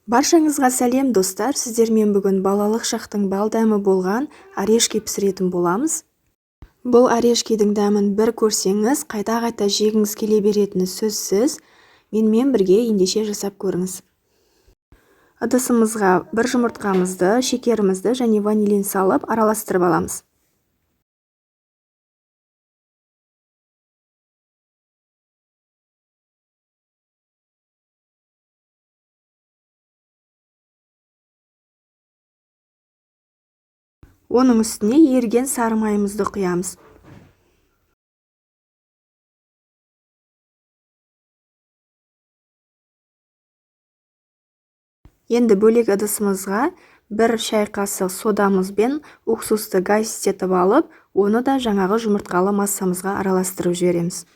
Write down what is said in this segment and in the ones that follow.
Баршаңызға сәлем достар, сіздермен бүгін балалық шақтың бал дәмі болған орешки пісіретін боламыз. Бұл орешкидің дәмін бір көрсеңіз, қайта-қайта жегіңіз келе беретіні сөзсіз. Менімен бірге ендеше жасап көріңіз. Ыдысымызға бір жұмыртқамызды, шекерімізді және ванилин салып араластырып аламыз. Оның үстіне еріген сары майымызды құямыз. Енді бөлек ыдысымызға бір шай қасық содамыз бен уксусты гайсіздетіп алып, оны да жаңағы жұмыртқалы массамызға араластырып жібереміз.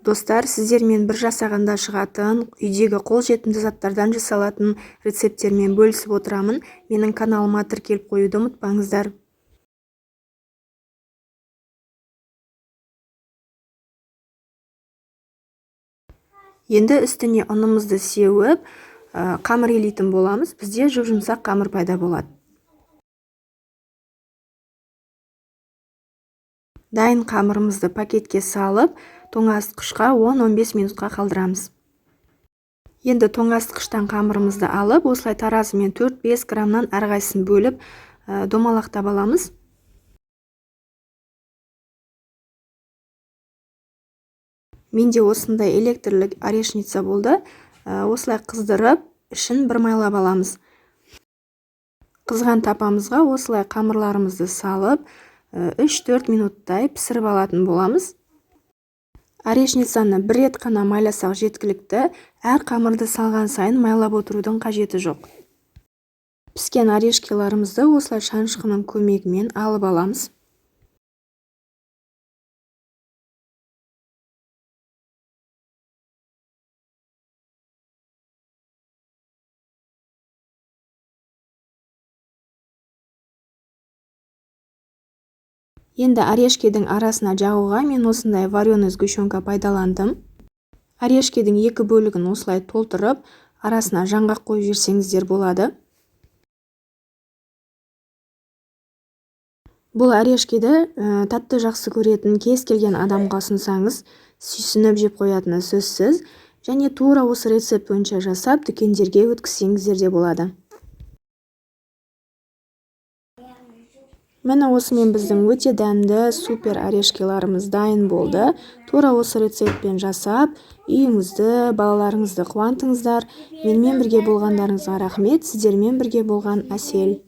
Достар, сіздермен бір жасағанда шығатын, үйдегі қолжетімді заттардан жасалатын рецепттермен бөлісіп отырамын. Менің каналыма тіркеліп қоюды ұмытпаңыздар. Енді үстіне ұнымызды сеуіп, қамыр елейтін боламыз. Бізде жұп-жұмсақ қамыр пайда болады. Дайын қамырымызды пакетке салып, тоңазытқышқа 10-15 минутқа қалдырамыз. Енді тоңазытқыштан қамырымызды алып, осылай таразымен 4-5 граммнан әрқайсысын бөліп, домалақтап аламыз. Менде осындай электрлік орешница болды. Осылай қыздырып, ішін бір майлап аламыз. Қызған тапамызға осылай қамырларымызды салып, 3-4 минуттай пісіріп алатын боламыз. Орешницаны бір рет қана майласақ жеткілікті, әр қамырды салған сайын майлап отырудың қажеті жоқ. Піскен орешкиларымызды осылай шанышқының көмегімен алып аламыз. Енді орешкидің арасына жағуға мен осындай вареный сгущенка пайдаландым. Орешкидің екі бөлігін осылай толтырып, арасына жаңғақ қойып жіберсеңіздер болады. Бұл орешкиді татты жақсы көретін кез келген адамға ұсынсаңыз, сүйсініп жеп қоятыны сөзсіз, және тура осы рецепт бойынша жасап, дүкендерге өткізсеңіздер де болады. Міне осымен біздің өте дәмді супер орешкиларымыз дайын болды. Тура осы рецептпен жасап, үйіңізді, балаларыңызды қуантыңыздар. Менімен бірге болғандарыңызға рахмет. Сіздермен бірге болған Әсел.